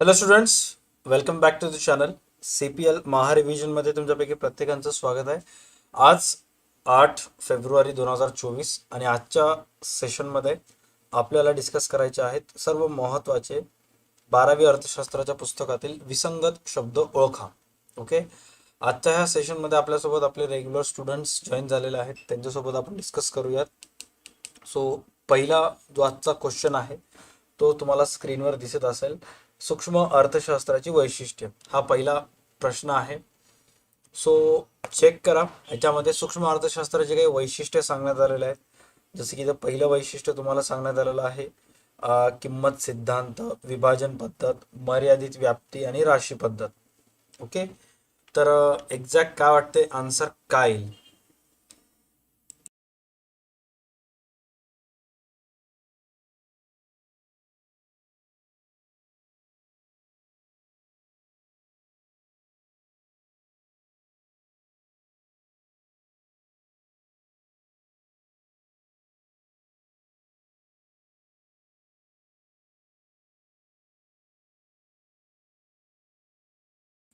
Hello students, welcome back to the channel. CPL महारिव्हिजनमध्ये तुमच्यापैकी प्रत्येकांचं स्वागत आहे. आज 8 फेब्रुवारी 2024 आणि आजच्या सेशनमध्ये आपल्याला डिस्कस करायचे आहेत सर्व महत्त्वाचे 12वी अर्थशास्त्राच्या पुस्तकातील विसंगत शब्द ओळखा. ओके, आजच्या ह्या सेशनमध्ये आपल्यासोबत आपले रेग्युलर स्टुडंट्स जॉईन झालेले आहेत, त्यांच्यासोबत आपण डिस्कस करूयात. सो पहिला जो आजचा क्वेश्चन आहे तो तुम्हाला स्क्रीनवर दिसत असेल. सूक्ष्म अर्थशास्त्राची वैशिष्ट्ये हा पहिला प्रश्न आहे. सो चेक करा, याच्यामध्ये सूक्ष्म अर्थशास्त्राचे काही वैशिष्ट्ये सांगण्यात आलेले आहेत. जसे की पहिलं वैशिष्ट्य तुम्हाला सांगण्यात आलेलं आहे किंमत सिद्धांत, विभाजन पद्धत, मर्यादित व्याप्ती आणि राशी पद्धत. ओके, तर एक्झॅक्ट काय वाटते, आन्सर काय येईल?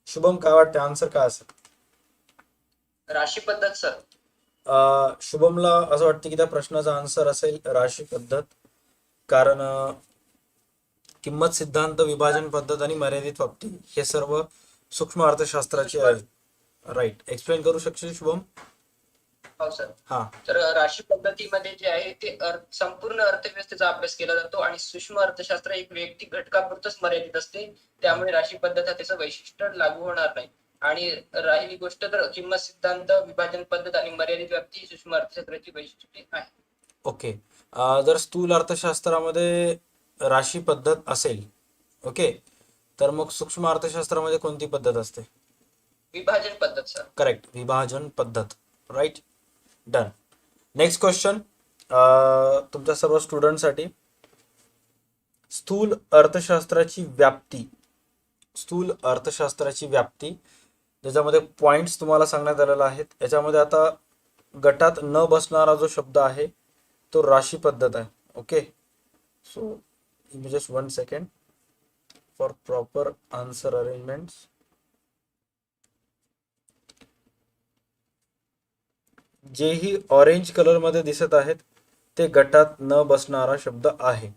शुभम, काय वाटते, आन्सर काय असेल? राशी पद्धत सर. शुभमला असं वाटतं की त्या प्रश्नाचा आन्सर असेल राशी पद्धत, कारण किंमत सिद्धांत, विभाजन पद्धत आणि मर्यादित व्याप्ती हे सर्व सूक्ष्म अर्थशास्त्राचे आहेत. राईट, एक्सप्लेन करू शकशील शुभम? हो सर. हा, तर राशी पद्धतीमध्ये जे आहे ते संपूर्ण अर्थव्यवस्थेचा अभ्यास केला जातो आणि सूक्ष्म अर्थशास्त्र एक वैयक्तिक घटकापुरतच मर्यादित असते. त्यामुळे राशी पद्धत हा त्याचं वैशिष्ट्य लागू होणार नाही. आणि राहिली गोष्ट तर किंमत सिद्धांत, विभाजन पद्धत आणि मर्यादित व्याप्ती ही सूक्ष्म अर्थशास्त्राची वैशिष्ट्ये आहे. ओके. जर स्थूल अर्थशास्त्रामध्ये राशी पद्धत असेल, ओके, तर मग सूक्ष्म अर्थशास्त्रामध्ये कोणती पद्धत असते? विभाजन पद्धत सर. करेक्ट, विभाजन पद्धत. Right, done. नेक्स्ट क्वेश्चन तुमच्या सर्व स्टुडंटसाठी. स्थूल अर्थशास्त्राची व्याप्ती, स्थूल अर्थशास्त्राची व्याप्ती ज्याच्यामध्ये पॉइंट्स तुम्हाला सांगण्यात आलेला आहेत. याच्यामध्ये आता गटात न बसणारा जो शब्द आहे तो राशी पद्धत आहे. Okay, so just 1 second for proper answer arrangements. जेही ऑरेंज कलर मध्ये दिसत आहेत ते गटात न बसणारा शब्द आहे.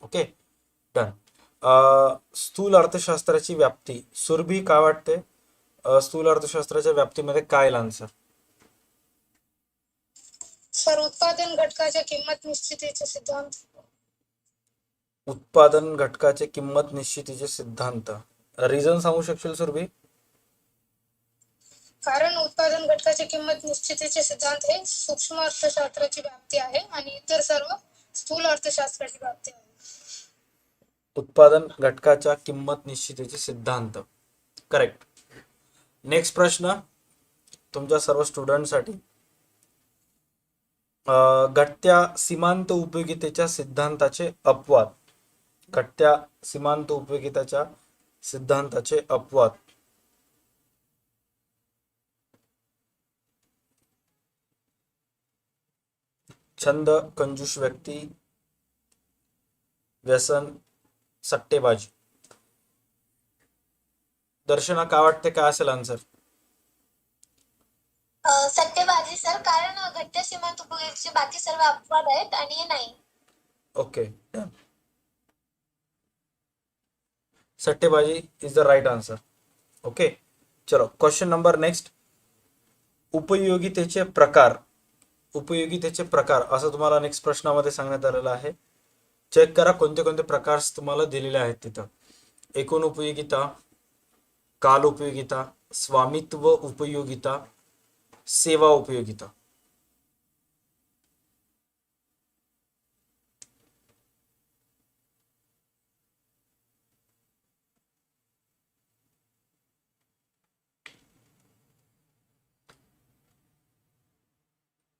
Okay, done. स्थूल अर्थशास्त्राची व्याप्ती, सुरभी काय वाटते, स्थूल अर्थशास्त्राच्या व्याप्तीमध्ये काय येईल आन्सर? सर, उत्पादन घटकाच्या किंमत निश्चितीचे सिद्धांत. उत्पादन घटकाचे किंमत निश्चितीचे सिद्धांत. रिझन सांगू शकशील सुरभी? कारण उत्पादन घटकाची किंमत निश्चितीचे सिद्धांत हे सूक्ष्म अर्थशास्त्राची व्याप्ती आहे आणि इतर सर्व स्थूल अर्थशास्त्राची व्याप्ती आहे. उत्पादन घटकाच्या किंमत निश्चितीचे सिद्धांत, करेक्ट. नेक्स्ट प्रश्न तुमच्या सर्व स्टुडंटसाठी. घटत्या सीमांत उपयोगितेच्या सिद्धांताचे अपवाद, घटत्या सीमांत उपयोगिताच्या सिद्धांताचे अपवाद. छंद, कंजूस व्यक्ती, व्यसन, सट्टेबाजी. दर्शना काय वाटते, काय असेल आन्सर? सट्टेबाजी सर, कारण घट्ट सीमांत उपयोगाचे बाकी सर्व अपवाद आहेत आणि हे नाही. Okay, done. सट्टेबाजी is the right answer. Okay, चलो क्वेश्चन नंबर नेक्स्ट. उपयोगितेचे प्रकार, उपयोगितेचे प्रकार असं तुम्हाला नेक्स्ट प्रश्नामध्ये सांगण्यात आलेलं आहे. चेक करा कोणते कोणते प्रकार तुम्हाला दिलेले आहेत तिथं. एकूण उपयोगिता, काल उपयोगिता, स्वामित्व उपयोगिता, सेवा उपयोगिता.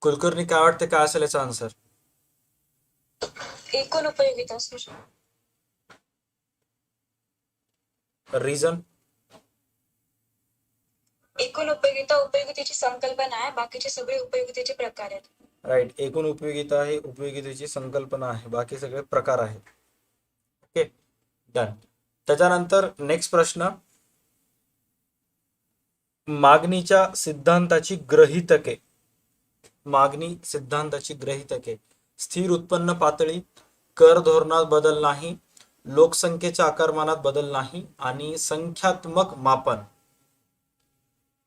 कुलकर्णी काय वाटते, काय असेल याचा आन्सर? एकूण उपयोगिता सर. रिझन? एकूण उपयोगिता उपयोगितेची संकल्पना आहे, बाकीचे सगळे उपयोगितेचे प्रकार आहेत. राईट, एकूण उपयोगिता ही उपयोगितेची संकल्पना आहे, बाकी सगळे प्रकार आहेत. Okay, done. त्याच्यानंतर नेक्स्ट प्रश्न, मागणीच्या सिद्धांताची गृहीतके. मागणी सिद्धांताची गृहीतके: स्थिर उत्पन्न पातळी, कर धोरणात बदल नाही, लोकसंख्येच्या आकारमानात बदल नाही आणि संख्यात्मक मापन.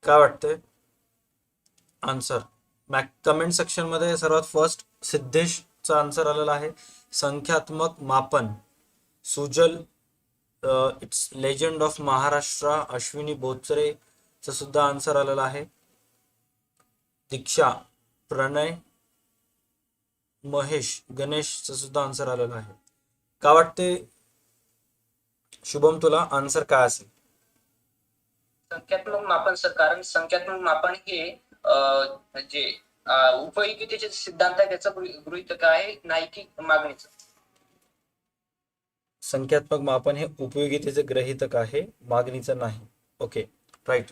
काय वाटतंय आन्सर? कमेंट सेक्शन मध्ये सर्वात फर्स्ट सिद्धेशचा आन्सर आलेला आहे संख्यात्मक मापन. Sujal, it's legend of Maharashtra, Ashwini बोचरेचा सुद्धा आन्सर आलेला आहे. दीक्षा, प्रणय, महेश, गणेशचा सुद्धा आन्सर आलेला आहे. का वाटते शुभम तुला आन्सर काय असेल? संख्यात्मक मापन सर, कारण संख्यात्मक मापन हे जे उपयोगितेचे सिद्धांत आहे त्याचं गृहीतक आहे, नाही की मागणीचं. संख्यात्मक मापन हे उपयोगितेचे गृहीतक आहे, मागणीचं नाही. Okay, right.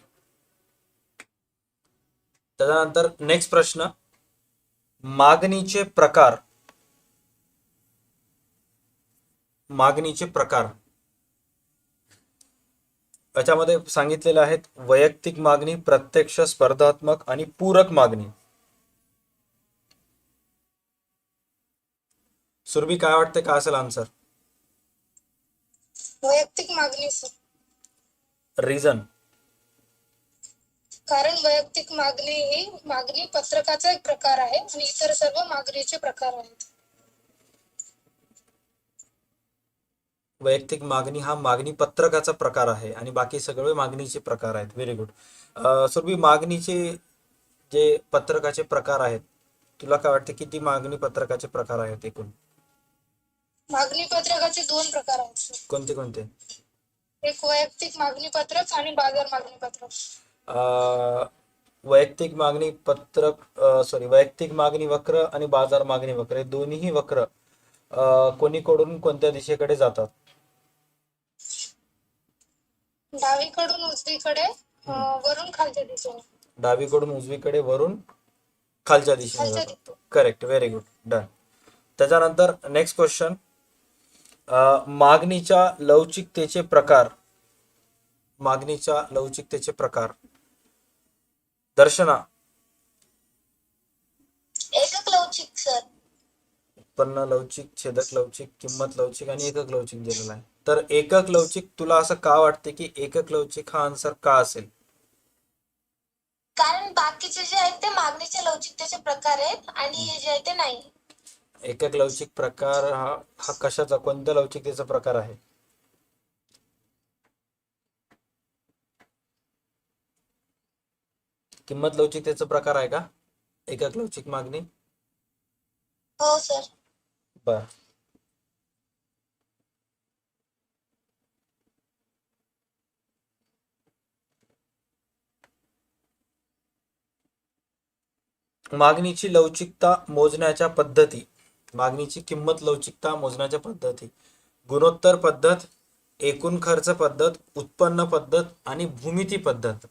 त्याच्यानंतर नेक्स्ट प्रश्न, मागणीचे प्रकार. मागणीचे प्रकार याच्यामध्ये सांगितलेले आहेत वैयक्तिक मागणी, प्रत्यक्ष, स्पर्धात्मक आणि पूरक मागणी. सुरभी काय वाटते काय असेल आन्सर? वैयक्तिक मागणी सर. रिझन? कारण वैयक्तिक मागणी ही मागणी पत्रकाचा एक प्रकार आहे आणि इतर सर्व मागणीचे प्रकार आहेत. वैयक्तिक मागणी हा मागणी पत्रकाचा प्रकार आहे आणि बाकी सगळे मागणीचे प्रकार आहेत. Very good. सुरभी, मागणीचे जे पत्रकाचे प्रकार आहेत, तुला काय वाटते किती मागणी पत्रकाचे प्रकार आहेत एकूण? मागणी पत्रकाचे 2 प्रकार आहेत सर. कोणते कोणते? एक वैयक्तिक मागणी पत्रक आणि बाजार मागणी पत्रक. वैयक्तिक मागणी पत्रक, वैयक्तिक मागणी वक्र आणि बाजार मागणी वक्र, हे दोन्ही वक्र कोणीकडून कोणत्या दिशेकडे जातात? डावीकडून उजवीकडे, वरून खालच्या दिशेने. डावीकडून उजवीकडे, वरून खालच्या दिशेने खालच्या जातात. दिशेने. Correct, very good, done. त्याच्यानंतर नेक्स्ट क्वेश्चन, मागणीच्या लवचिकतेचे प्रकार. मागणीच्या लवचिकतेचे प्रकार. दर्शना? एकक लवचिक सर. उत्पन्न लवचिक, छेदक लवचिक, किंमत लवचिक आणि एकक लवचिक दिलेला आहे. तर एकक लवचिक, तुला असं का वाटते की एकक लवचिक हा आन्सर का असेल? कारण बाकीचे जे आहेत ते मागणीच्या लवचिकतेचे प्रकार आहेत आणि हे जे आहे ते नाही. एकक लवचिक प्रकार हा कशाचा, कोणत्या लवचिकतेचा प्रकार आहे? किंमत लवचिकतेचा प्रकार आहे का एकक लवचिक मागणी? हो सर. बर. मागणीची लवचिकता मोजण्याच्या पद्धती. मागणीची किंमत लवचिकता मोजण्याच्या पद्धती: गुणोत्तर पद्धत, एकूण खर्च पद्धत, उत्पन्न पद्धत आणि भूमिती पद्धत.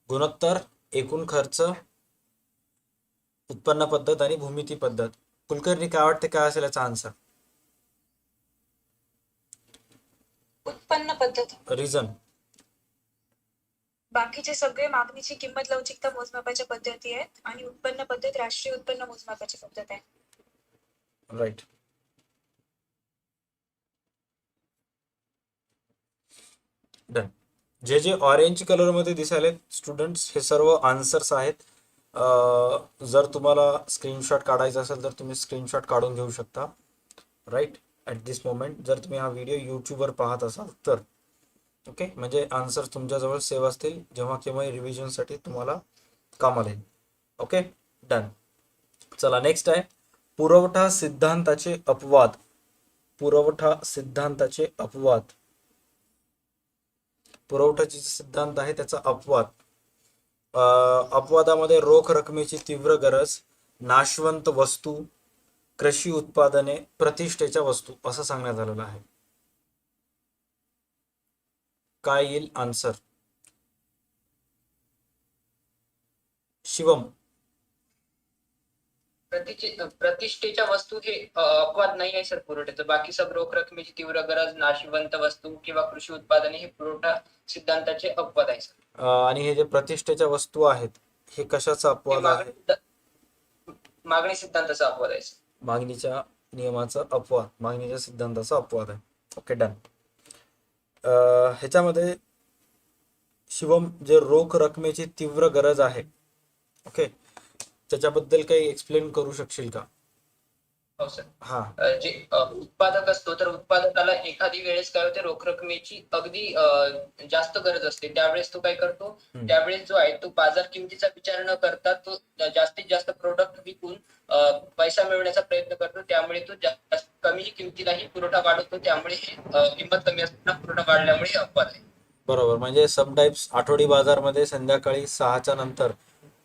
गुणोत्तर, एकूण खर्च, उत्पन्न पद्धत आणि भूमिती पद्धत. कुलकर्णी, काय वाटते काय असेल याचा आन्सर? उत्पन्न पद्धत. रिझन? बाकीचे सगळे मागणीची किंमत लवचिकता मोजमापाच्या पद्धती आहेत आणि उत्पन्न पद्धत राष्ट्रीय उत्पन्न मोजमापाची पद्धत आहे. राईट. डन. जे जे ऑरेंज कलर मध्ये दिसायले स्टुडंट्स, हे सर्व आन्सर्स आहेत. जर तुम्हाला स्क्रीनशॉट काढायचा असेल तर तुम्ही स्क्रीनशॉट काढून घेऊ शकता, राईट, ॲट दिस मोमेंट. जर तुम्ही हा व्हिडिओ यूट्यूबवर पाहत असाल तर ओके, म्हणजे आन्सर तुमच्याजवळ सेव्ह असतील जेव्हा केव्हा रिव्हिजनसाठी तुम्हाला कामाला येईल. Okay, done. चला, नेक्स्ट आहे पुरवठा सिद्धांताचे अपवाद. पुरवठा सिद्धांताचे अपवाद. पुरवठ्याचे सिद्धांत आहे त्याचा अपवाद. अपवादामध्ये रोख रकमेची तीव्र गरज, नाशवंत वस्तू, कृषी उत्पादने, प्रतिष्ठेच्या वस्तू असं सांगण्यात आलेलं आहे. काय येईल आन्सर? शिवम? प्रतिष्ठेच्या वस्तू हे अपवाद नाही आहे सर पुरवठ्याचं. बाकी सब रोख रकमेची तीव्र गरज, नाशवंत वस्तू किंवा कृषी उत्पादने हे पुरवठा सिद्धांताचे अपवाद आहे सर. आणि हे जे प्रतिष्ठेच्या वस्तू आहेत हे कशाचा हे अपवाद आहे? मागणी सिद्धांताचा अपवाद आहे सर. मागणीच्या नियमाचा अपवाद, मागणीच्या सिद्धांताचा अपवाद आहे. Okay, done. ह्याच्यामध्ये शिवम, जे रोख रकमेची तीव्र गरज आहे, ओके, त्याच्याबद्दल काही एक्सप्लेन करू शकशील का? हो सर. हा. जे उत्पादक असतो तर उत्पादकाला एखादी वेळेस काय होते, रोख रकमेची अगदी जास्त गरज असते. त्यावेळेस तो काय करतो, त्यावेळेस जो आहे तो बाजार किमतीचा विचार न करता तो जास्तीत जास्त प्रोडक्ट विकून पैसा मिळवण्याचा प्रयत्न करतो. त्यामुळे तो जास्त कमी किमतीलाही पुरवठा वाढवतो. त्यामुळे हे किंमत कमी असताना पुरवठा वाढल्यामुळे हे अपवाद आहे. बरोबर. म्हणजे समटाईम्स आठवडी बाजारमध्ये संध्याकाळी 6च्या नंतर,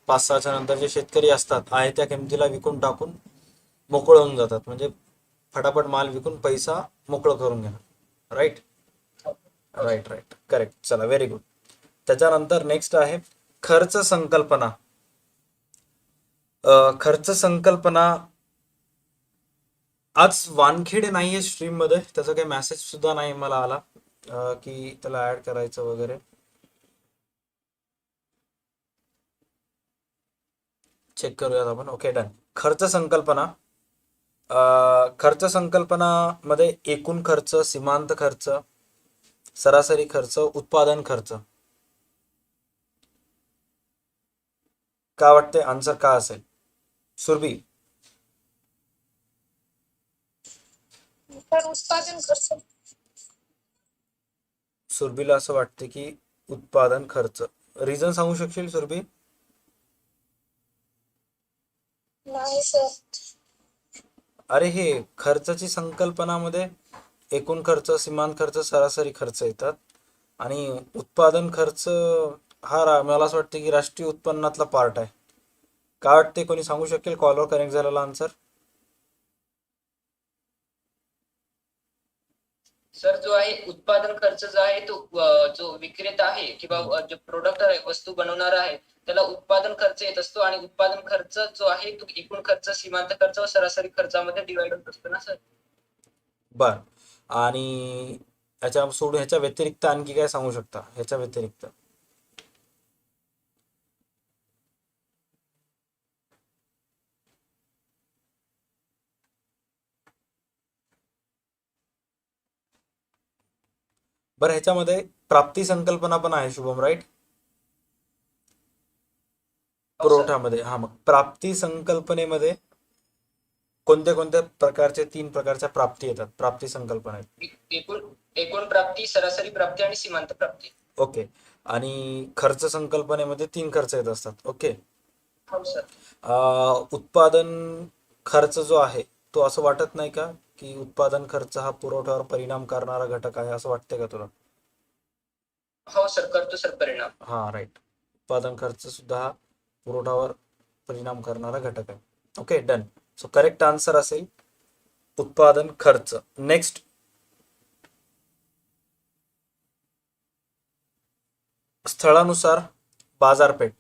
5-6च्या नंतर जे शेतकरी असतात आहे त्या किमतीला विकून टाकून मोकळं होऊन जातात. म्हणजे फटाफट माल विकून पैसा मोकळं करून घेणार. Right right right correct. चला, व्हेरी गुड. त्याच्यानंतर नेक्स्ट आहे खर्च संकल्पना. खर्च संकल्पना आज वानखेडे नाहीये स्ट्रीम मध्ये, त्याचा काही मेसेज सुद्धा नाही मला आला की त्याला ऍड करायचं वगैरे. चेक करूयात आपण. Okay, done. खर्च संकल्पना. खर्च संकल्पना मध्ये एकूण खर्च, सीमांत खर्च, सरासरी खर्च, उत्पादन खर्च. काय वाटते आन्सर काय असेल? सुरभी. तर उत्पादन खर्च. सुरभीला असं वाटते की उत्पादन खर्च. रिझन सांगू शकशील सुरभी? नाही सर. अरे, हे खर्चाची संकल्पनामध्ये एकूण खर्च, सीमांत खर्च, सरासरी खर्च येतात आणि उत्पादन खर्च हा मला असं वाटतं की राष्ट्रीय उत्पन्नातला पार्ट आहे. काय वाटते, कोणी सांगू शकेल कॉलवर कनेक्ट झालेला आन्सर? सर, जो आहे उत्पादन खर्च जो आहे तो जो विक्रेता आहे किंवा जो प्रोडक्ट आहे, वस्तू बनवणार आहे, त्याला उत्पादन खर्च येत असतो आणि उत्पादन खर्च जो आहे तो एकूण खर्च, सीमांत खर्च व सरासरी खर्चामध्ये डिवाइड होत असतो ना सर. बर. आणि ह्याच्या सोडून ह्याच्या व्यतिरिक्त आणखी काय सांगू शकता? ह्याच्या व्यतिरिक्त बरं, ह्याच्यामध्ये प्राप्ती संकल्पना पण आहे शुभम, राईट? हो सर. पुरवठ्यामध्ये. हा, मग प्राप्ती संकल्पनेमध्ये कोणत्या कोणत्या प्रकारचे 3 प्रकारच्या प्राप्ती येतात प्राप्ती संकल्पनेत? एकूण प्राप्ती, सरासरी प्राप्ती आणि सीमांत प्राप्ती. ओके. आणि खर्च संकल्पनेमध्ये 3 खर्च येत असतात. ओके. हो सर. उत्पादन खर्च जो आहे तो असं वाटत नाही का की उत्पादन खर्च हा पुरवठ्यावर परिणाम करणारा घटक आहे, असं वाटतंय का तुला? हो सर, करतो सर परिणाम. हा, राईट. उत्पादन खर्च सुद्धा हा पुरवठ्यावर परिणाम करणारा घटक आहे. Okay, done. So correct answer असेल उत्पादन खर्च. नेक्स्ट, स्थळानुसार बाजारपेठ.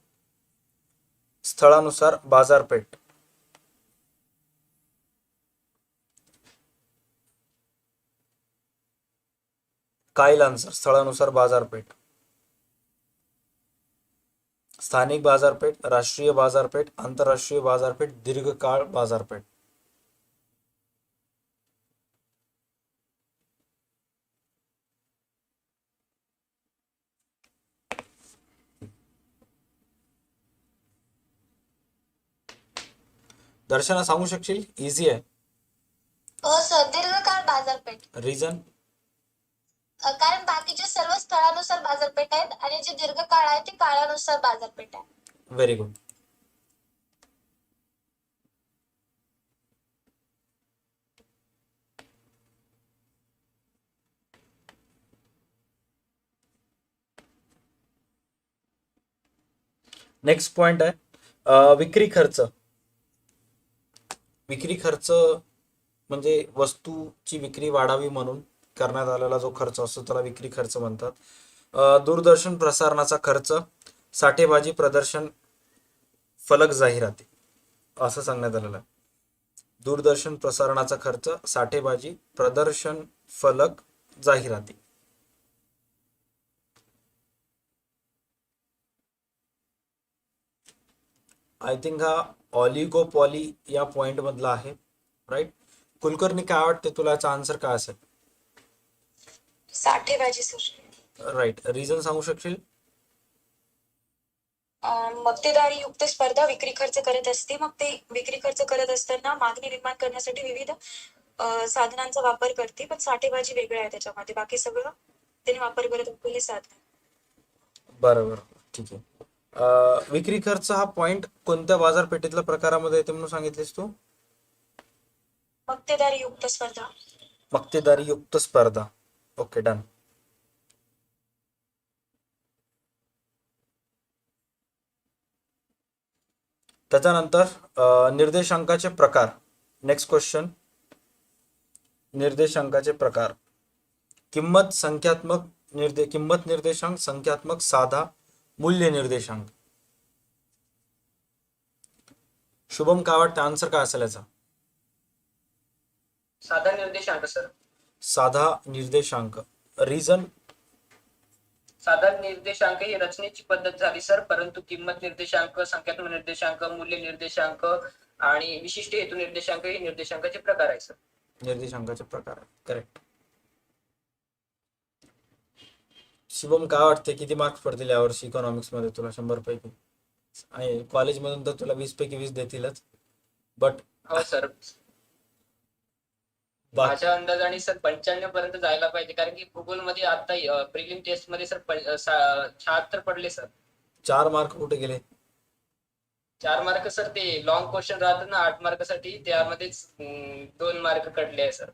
स्थळानुसार बाजारपेठ. काय आन्सर? स्थळानुसार बाजारपेठ. स्थानिक बाजारपेठ, राष्ट्रीय बाजारपेठ, आंतरराष्ट्रीय बाजारपेठ, दीर्घकाळ बाजारपेठ. दर्शना सांगू शकशील? इझी आहे. हो सर, दीर्घकाळ बाजारपेठ. रिझन? कारण बाकीचे सर्व स्थळानुसार बाजारपेठ आहेत आणि जे दीर्घकाळ आहे ते काळानुसार बाजारपेठ आहे. Very good. नेक्स्ट पॉइंट आहे विक्री खर्च. विक्री खर्च म्हणजे वस्तूची विक्री वाढावी म्हणून करण्यात आलेला जो खर्च असतो त्याला विक्री खर्च म्हणतात. दूरदर्शन प्रसारणाचा खर्च, साठेबाजी, प्रदर्शन, फलक जाहिराती असं सांगण्यात आलेलं आहे. दूरदर्शन प्रसारणाचा खर्च, साठेबाजी, प्रदर्शन, फलक, जाहिराती. आय थिंक हा ऑलिगोपॉली या पॉइंट मधला आहे, राईट? कुलकर्णी, काय वाटते तुला याचा आन्सर काय असेल? साठेबाजी सर. राईट. रिझन सांगू शकशील? मक्तेदारी युक्त स्पर्धा विक्री खर्च करत असते. मग ते विक्री खर्च करत असताना मागणी निर्माण करण्यासाठी विविध साधनांचा वापर करते. पण साठेबाजी वेगळं आहे त्याच्यामध्ये. बाकी सगळं त्याने वापर करत असलेले साधन. बरोबर, ठीक आहे. विक्री खर्च हा पॉइंट कोणत्या बाजारपेठेतल्या प्रकारामध्ये येते म्हणून सांगितलेस तू? मक्तेदारी युक्त स्पर्धा. मक्तेदारी युक्त स्पर्धा. Okay, done. त्याच्यानंतर निर्देशांकाचे प्रकार. Next question. निर्देशांकाचे प्रकार. किंमत संख्यात्मक किंमत निर्देशांक, संख्यात्मक, साधा, मूल्य निर्देशांक. शुभम, काय वाटतं आन्सर काय असेल याचा? साधा निर्देशांक सर. साधा निर्देशांक. रिझन? साधा निर्देशांक ही रचनेची पद्धत झाली सर, परंतु किंमत निर्देशांक, संख्यात्मक निर्देशांक, मूल्य निर्देशांक आणि विशिष्ट हेतू निर्देशांक हे निर्देशांकाचे प्रकार आहे सर. निर्देशांकाचे प्रकार. करेक्ट. शुभम, काय वाटते किती मार्क्स पडतील यावर्षी इकॉनॉमिक्स मध्ये तुला 100 पैकी? आणि कॉलेजमधून तर तुला 20 पैकी 20 देतीलच, बट हो सर, माझ्या अंदाजाने सर 95 पर्यंत जायला पाहिजे, कारण की भूगोल मध्ये आता प्रिलिम टेस्ट मध्ये सर 76 पडले सर. 4 मार्क कुठे गेले? 4 मार्क सर ते लॉंग क्वेश्चन राहतात ना 8 मार्कासाठी, त्यामध्येच 2 मार्क कटले आहे सर.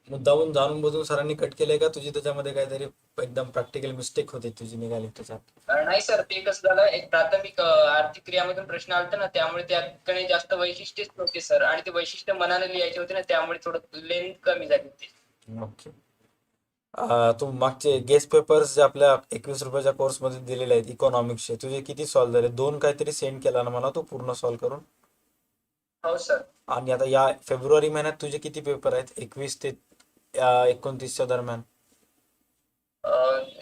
मुद्दामून जाणून बुजून सरांनी कट केले का? तुझी त्याच्यामध्ये काहीतरी एकदम प्रॅक्टिकल मिस्टेक होती तुझी निघाली त्याच्यात? नाही सर, ते कसं झालं, एक प्राथमिक आर्थिक क्रियामधून प्रश्न आलता ना, त्यामुळे त्याकडे जास्त वैशिष्ट्यच नव्हते सर, आणि ते वैशिष्ट्य मनाने लिहायचे होते ना, त्यामुळे थोडं लेंथ कमी झाली होती. ओके. तू मागचे गेस्ट पेपर्स जे आपल्या 21 रुपयाच्या कोर्स मध्ये दिलेले आहेत इकॉनॉमिक्सचे, तुझे किती सॉल्व्ह झाले? 2 काहीतरी सेंड केला ना मला तो पूर्ण सॉल्व्ह करून. हो सर. आणि आता या फेब्रुवारी महिन्यात तुझे किती पेपर आहेत 21 ते 29च्या दरम्यान?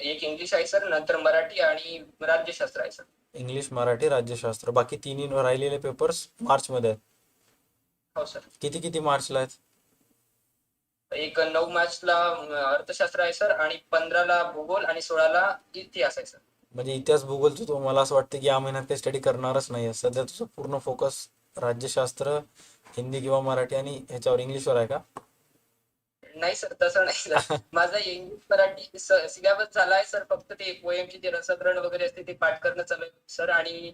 एक इंग्लिश आहे सर, नंतर मराठी आणि राज्यशास्त्र आहे सर. इंग्लिश, मराठी, राज्यशास्त्र. बाकी तिन्ही राहिलेले पेपर्स मार्च मध्ये आहेत. हो सर. किती किती मार्चला आहेत? एक 9 मार्चला अर्थशास्त्र आहे सर, आणि 15ला भूगोल आणि 16ला इतिहास आहे सर. म्हणजे इतिहास भूगोलचं तू मला असं वाटतं की या महिन्यात काही स्टडी करणारच नाही. सध्या तुझं पूर्ण फोकस राज्यशास्त्र, हिंदी किंवा मराठी आणि ह्याच्यावर इंग्लिशवर आहे का? नाही सर, तसं नाही सर. माझा इंग्लिश मराठी सिलेबस झाला आहे सर, फक्त ते पोएमचे जे रसग्रहण वगैरे असते ते पाठ करणं चालू आहे सर, आणि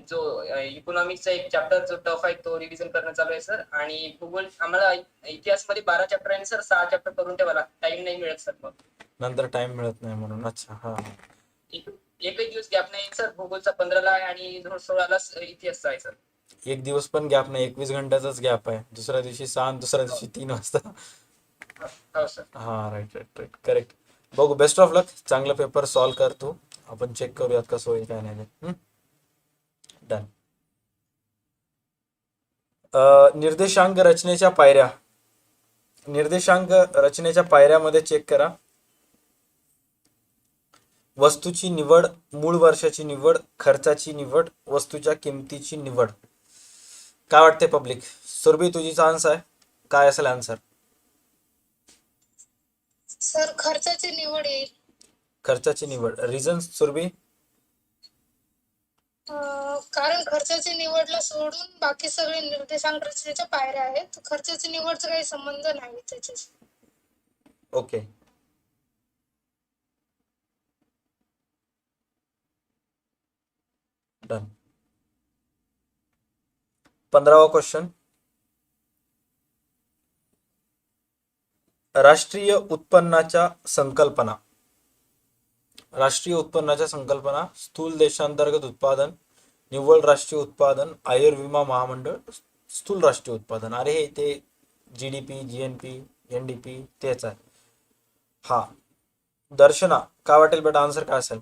जो इकॉनॉमिक्सचा एक चॅप्टर जो टफ आहे तो रिव्हिजन करणं चालू आहे सर. आणि भूगोल आम्हाला इतिहास मध्ये 12 चॅप्टर आहे सर, 6 चॅप्टर करून ठेवायला टाइम नाही मिळत सर. मग नंतर टाइम मिळत नाही म्हणून. अच्छा, हा. एकही दिवस गॅप नाही सर. भूगोलचा 15ला आहे आणि 16ला इतिहासचा आहे सर. एक दिवस पण गॅप नाही, 21 घंट्याचाच गॅप आहे. दुसऱ्या दिवशी 6 आणि दुसऱ्या दिवशी 3 वाजता. हो सर. हा, राईट राईट राईट, करेक्ट. बघू, बेस्ट ऑफ लक. चांगला पेपर सॉल्व्ह कर तू. आपण चेक करूयात कसं होईल काय नाही ते. डन. निर्देशांक रचनेच्या पायऱ्या. निर्देशांक रचनेच्या पायऱ्यामध्ये चेक करा. वस्तूची निवड, मूळ वर्षाची निवड, खर्चाची निवड, वस्तूच्या किमतीची निवड. काय वाटते पब्लिक? सुरभी, तुझी चान्स आहे. काय असेल आन्सर? सर खर्चाची निवड येईल. खर्चाची निवड. रिझन सुरभी? कारण खर्चाची निवडला सोडून बाकी सगळे निर्देशांक रचनेच्या पायऱ्या आहेत, तर खर्चाची निवडचा काही संबंध नाही त्याच्याशी. ओके. डन. 15वा क्वेश्चन. राष्ट्रीय उत्पन्नाच्या संकल्पना. राष्ट्रीय उत्पन्नाच्या संकल्पना: स्थूल देशांतर्गत उत्पादन, निव्वळ राष्ट्रीय उत्पादन, आयुर्विमा महामंडळ, स्थूल राष्ट्रीय उत्पादन. अरे हे ते GDP, GNP, NDP तेच आहे. हा. दर्शना, काय वाटेल बेटा आन्सर काय असेल?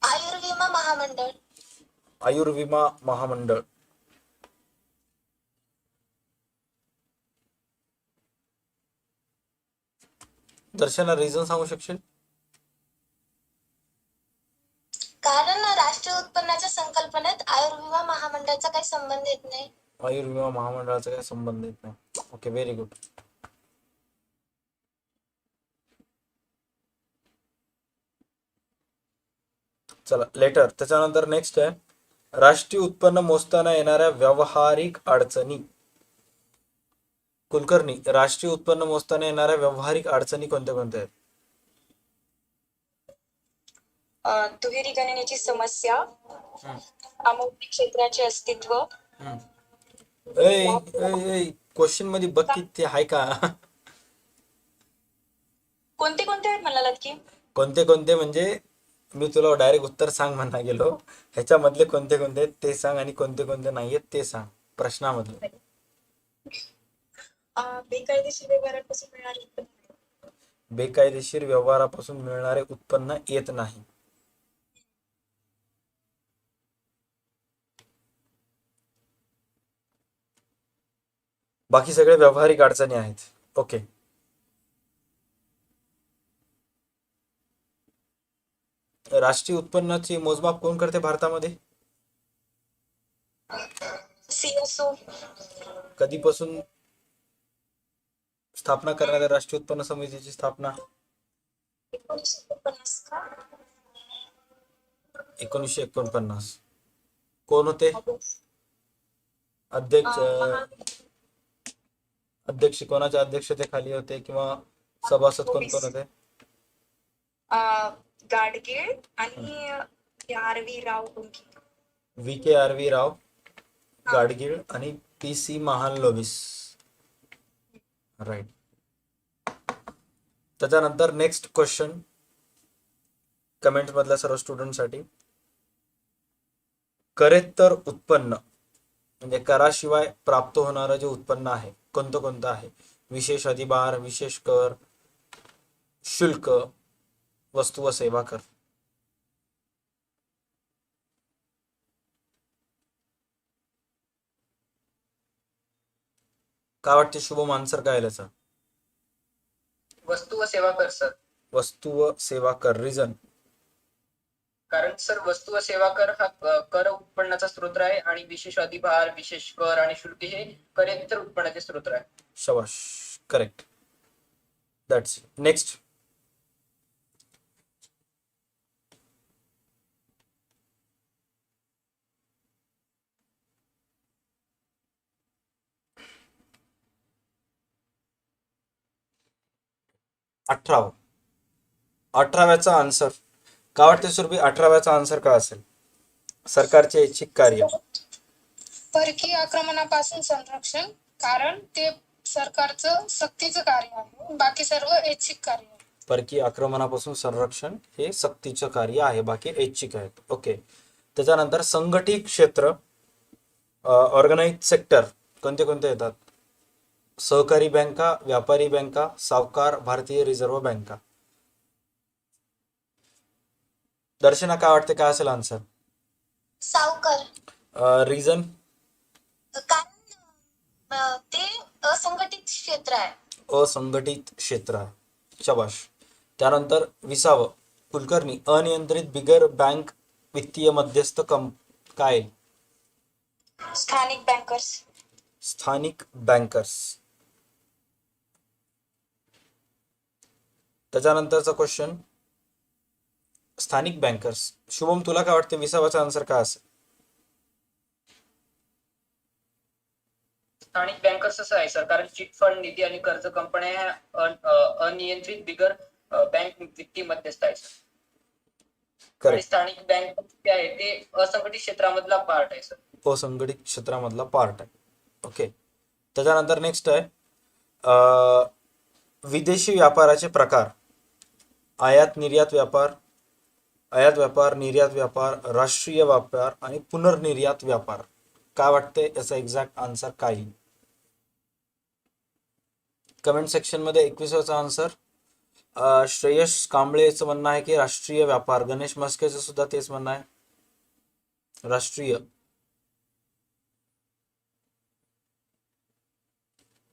आयुर्विमा महामंडळ. आयुर्विमा महामंडळ. दर्शना रिझन सांगू शकशील? कारण राष्ट्रीय उत्पन्नाच्या संकल्पनेत आयुर्विमा महामंडळाचा काही संबंध येत नाही. आयुर्विमा महामंडळाचा काही संबंध येत नाही. Okay, very good. चला लेटर. त्याच्यानंतर नेक्स्ट आहे राष्ट्रीय उत्पन्न मोजताना येणाऱ्या व्यावहारिक अडचणी. कुलकर्णी, राष्ट्रीय उत्पन्न मोजताना येणाऱ्या व्यावहारिक अडचणी कोणत्या कोणत्या आहेत? दुहेरी गणनेची समस्या, अमौलिक क्षेत्राचे अस्तित्व, क्वेश्चन मध्ये बघ की ते आहे का? कोणते कोणते आहेत म्हणालात की? कोणते कोणते म्हणजे मी तुला डायरेक्ट उत्तर सांग म्हणा गेलो. ह्याच्यामधले कोणते कोणते आहेत ते सांग आणि कोणते कोणते नाही आहेत ते सांग प्रश्नामधले. बेकायदेशीर व्यवहारांपासून मिळणारे उत्पन्न, बेकायदेशीर व्यवहारापासून मिळणारे उत्पन्न येत नाही. बाकी सगळे व्यावहारिक अडचणी आहेत. ओके. राष्ट्रीय उत्पन्नाचे मोजमाप कोण करते भारतामध्ये? CSO, कधीपासून स्थापना करण्यात आली राष्ट्रीय उत्पन्न समितीची स्थापना? 1949 का? 1949. कोण होते अध्यक्ष? अध्यक्ष कोणाच्या अध्यक्षतेखाली होते किंवा सभासद कोण कोण होते? गाडगीळ आणि आर.व्ही. राव कोणकी. VKRV राव, गाडगीळ आणि PC महालनोबिस. राईट. त्याच्यानंतर नेक्स्ट क्वेश्चन कमेंट मधल्या सर्व स्टुडंटसाठी. करेत्तर उत्पन्न म्हणजे कराशिवाय प्राप्त होणारं जे उत्पन्न आहे कोणतं कोणतं आहे? विशेष अधिभार, विशेष कर, शुल्क, वस्तू व सेवा कर. काय वाटते शुभम, आन्सर काय आहे याचा? वस्तू व सेवा कर सर. वस्तू व सेवा कर. रिझन? कारण सर वस्तू व सेवा कर हा कर उत्पन्नाचा स्रोत आहे आणि विशेष अधिभार, विशेष कर आणि शुल्क हे करेत्तर उत्पन्नाचे स्रोत आहे. शबाश, करेक्ट. That's next. अठरावा. 18व्याचा आन्सर काय वाटते सुरभी? 18व्याचा आन्सर काय असेल? सरकारचे ऐच्छिक कार्य. परकीय आक्रमणापासून संरक्षण, कारण ते सरकारचं सक्तीचं कार्य आहे, बाकी सर्व ऐच्छिक कार्य आहे. परकीय आक्रमणापासून संरक्षण हे सक्तीचं कार्य आहे, बाकी ऐच्छिक आहेत. ओके. त्याच्यानंतर संघटित क्षेत्र, ऑर्गनाइज सेक्टर कोणते कोणते येतात? सहकारी बँका, व्यापारी बँका, सावकार, भारतीय रिझर्व्ह बँका. दर्शना काय वाटते काय असेल आन्सर? सावकार. रिझन? कारण ते असंघटित क्षेत्र आहे. असंघटित क्षेत्र आहे. शबाश. त्यानंतर 20व कुलकर्णी, अनियंत्रित बिगर बँक वित्तीय मध्यस्थ काय? स्थानिक बँकर्स. स्थानिक बँकर्स. त्याच्यानंतरचा क्वेश्चन स्थानिक बँकर्स. शुभम, तुला काय वाटते 20वाचा आन्सर काय असेल? स्थानिक बँकर्स असं आहे सर, कारण चिट फंड, निधी आणि कर्ज कंपन्या ह्या अनियंत्रित बिगर बँक वित्तीय मध्यस्थ आहेत. आणि करेक्ट. स्थानिक बँक जे आहे ते असंघटित क्षेत्रामधला पार्ट आहे सर. असंघटित क्षेत्रामधला पार्ट आहे. ओके. त्याच्यानंतर नेक्स्ट आहे विदेशी व्यापाराचे प्रकार. आयात निर्यात व्यापार, आयात व्यापार, निर्यात व्यापार, राष्ट्रीय व्यापार आणि पुनर्निर्यात व्यापार. काय वाटते याचा एक्झॅक्ट आन्सर काय येईल? कमेंट सेक्शन मध्ये 21वाचा आन्सर. श्रेयस कांबळेचं म्हणणं आहे की राष्ट्रीय व्यापार. गणेश मस्केचं सुद्धा तेच म्हणणं आहे, राष्ट्रीय.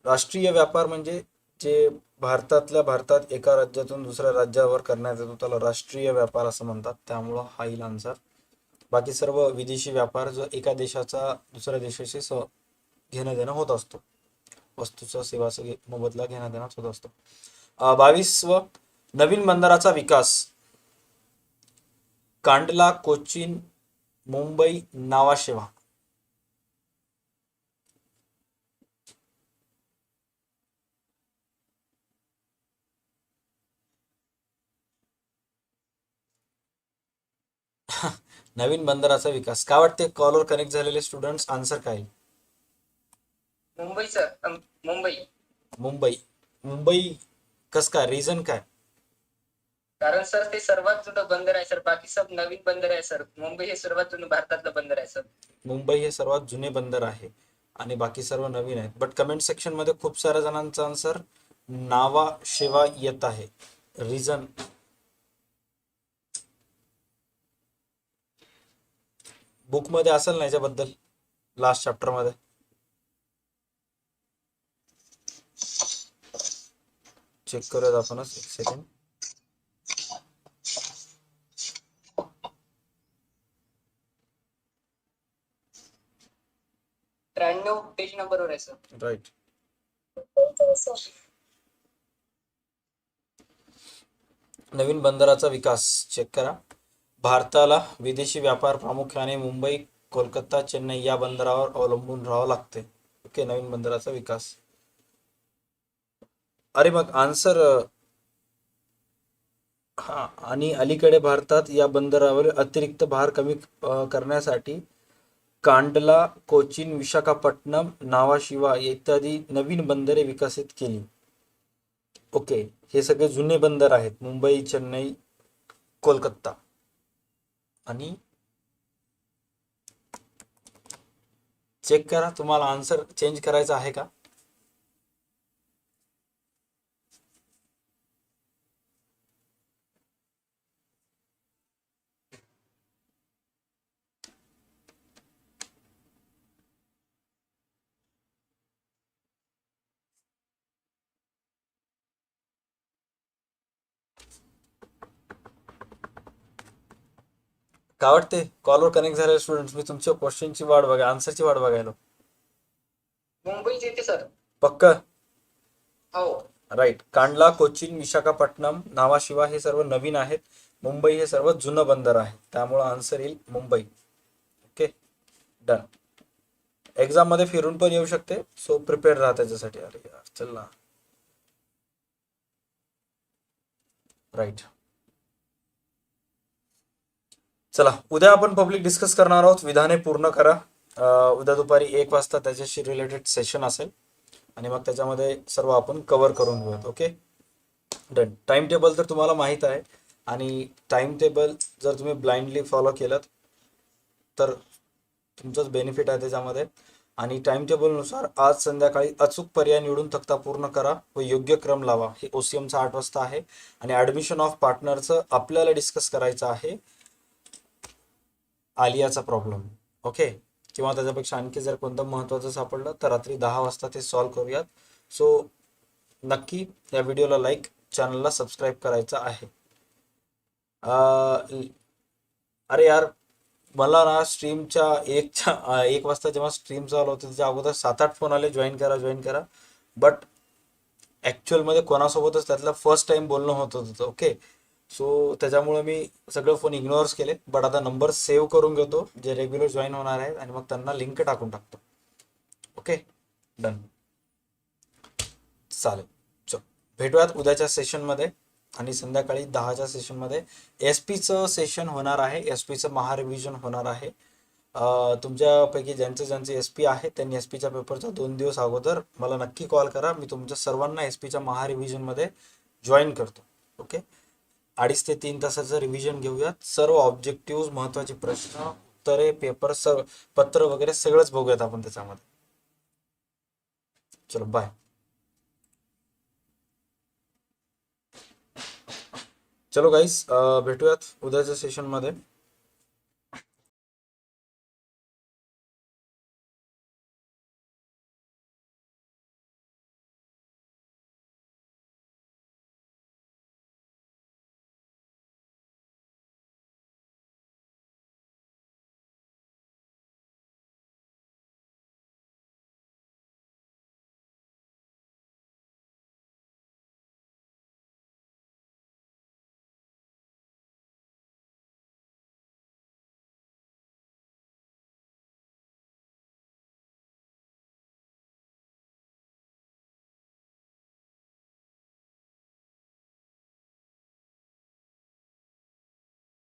राष्ट्रीय व्यापार म्हणजे जे भारतातल्या भारतात एका राज्यातून दुसऱ्या राज्यावर करण्यात येतो त्याला राष्ट्रीय व्यापार असं म्हणतात, त्यामुळं हा येईल आन्सर. बाकी सर्व विदेशी व्यापार जो एका देशाचा दुसऱ्या देशाशी घेणं देणं होत असतो, वस्तूचा सेवाचा मोबदला घेणं देण्यात होत असतो. 22 नवीन बंदराचा विकास कांडला, कोचीन, मुंबई, नावाशेवा. नवीन बंदराचा विकास काय वाटते? कॉलवर कनेक्ट झालेले स्टुडंट्स आन्सर काय? मुंबई सर, मुंबई. मुंबई. मुंबई कस काय? रिझन काय? कारण सर ते सर्वात जुनं बंदर आहे सर, बाकी सब नवीन बंदर आहे सर. मुंबई हे सर्वात जुनं भारतातलं बंदर आहे सर. मुंबई हे सर्वात जुने बंदर आहे आणि बाकी सर्व नवीन आहेत. बट कमेंट सेक्शन मध्ये खूप साऱ्या जणांचा आन्सर नावाशेवा येत आहे. रिझन बुक मध्ये असेल ना याच्याबद्दल, लास्ट चॅप्टर मध्ये. चेक करूयात आपणच, एक सेकंड. पेज नंबरवर आहे सर. राईट. नवीन बंदराचा विकास चेक करा. भारताला विदेशी व्यापार प्रामुख्याने मुंबई, कोलकाता, चेन्नई या बंदरावर अवलंबून राहावं लागते. ओके, नवीन बंदराचा विकास. अरे मग आन्सर हा. आणि अलीकडे भारतात या बंदरावर अतिरिक्त भार कमी करण्यासाठी कांडला, कोचीन, विशाखापट्टणम, नावाशिवा इत्यादी नवीन बंदरे विकसित केली. ओके, हे सगळे जुने बंदर आहेत, मुंबई, चेन्नई, कोलकाता. आणि चेक करा, तुम्हाला आन्सर चेंज करायचा आहे का? काय वाटते? कॉलवर कनेक्ट झालेले स्टुडंट्स, मी तुमच्या क्वेश्चनची वाट बघा, आन्सरची वाट बघायला. मुंबईच येते सर. पक्क? हो. राईट. कांडला, कोचीन, विशाखापट्टणम, नावाशिवा हे सर्व नवीन आहेत. मुंबई हे सर्व जुनं बंदर आहे, त्यामुळे आन्सर येईल मुंबई. Okay, done. एक्झाम मध्ये फिरून पण येऊ शकते, सो प्रिपेअर राहा त्याच्यासाठी. अरे यार, चल ना. राईट. चला, उद्या आपण पब्लिक डिस्कस करणार आहोत. विधाने पूर्ण करा. उद्या दुपारी 1 वाजता त्याच्याशी रिलेटेड सेशन असेल आणि मग त्याच्यामध्ये सर्व आपण कव्हर करून घेऊयात. Okay, done. टाइम टेबल तर तुम्हाला माहित आहे आणि टाइम टेबल जर तुम्ही ब्लाइंडली फॉलो केलं तर तुमचंच बेनिफिट आहे त्याच्यामध्ये. आणि टाइम टेबलनुसार आज संध्याकाळी अचूक पर्याय निवडून तक्ता पूर्ण करा व योग्य क्रम लावा. हे OCMचा 8 वाजता आहे आणि ॲडमिशन ऑफ पार्टनरचं आपल्याला डिस्कस करायचं आहे, आलियाचा प्रॉब्लेम. ओके, किंवा त्याच्यापेक्षा आणखी जर कोणतं महत्त्वाचं सापडलं तर रात्री 10 वाजता ते सॉल्व्ह करूयात. सो नक्की या व्हिडिओला लाईक, चॅनलला सबस्क्राईब करायचं आहे. अरे यार, मला ना स्ट्रीमच्या 1 वाजता जेव्हा स्ट्रीम चालू होती त्याच्या अगोदर 7-8 फोन आले, जॉईन करा. बट ॲक्च्युअलमध्ये कोणासोबतच त्यातलं फर्स्ट टाइम बोलणं होत होतं. ओके, सो त्याच्यामुळे मी सगळे फोन इग्नोर्स केले. बट आता नंबर सेव्ह करून घेतो जे रेग्युलर जॉईन होणार आहेत आणि मग त्यांना लिंक टाकून टाकतो. Okay, done. चालेल, चल भेटूयात उद्याच्या सेशनमध्ये आणि संध्याकाळी 10च्या सेशनमध्ये. SP चं सेशन होणार आहे, SP चं महारिव्हिजन होणार आहे. तुमच्यापैकी ज्यांचे SP आहे त्यांनी SP च्या पेपरचा 2 दिवस अगोदर मला नक्की कॉल करा. मी तुमच्या सर्वांना SP च्या महारिव्हिजनमध्ये जॉईन करतो. ओके, 2.5 ते 3 तासाचं रिव्हिजन घेऊयात. सर्व ऑब्जेक्टिव्ह, महत्त्वाचे प्रश्न, उत्तरे, पेपर, पत्र वगैरे सगळंच बघूयात आपण त्याच्यामध्ये. चलो, बाय. चलो गाईस, भेटूयात उद्याच्या सेशनमध्ये.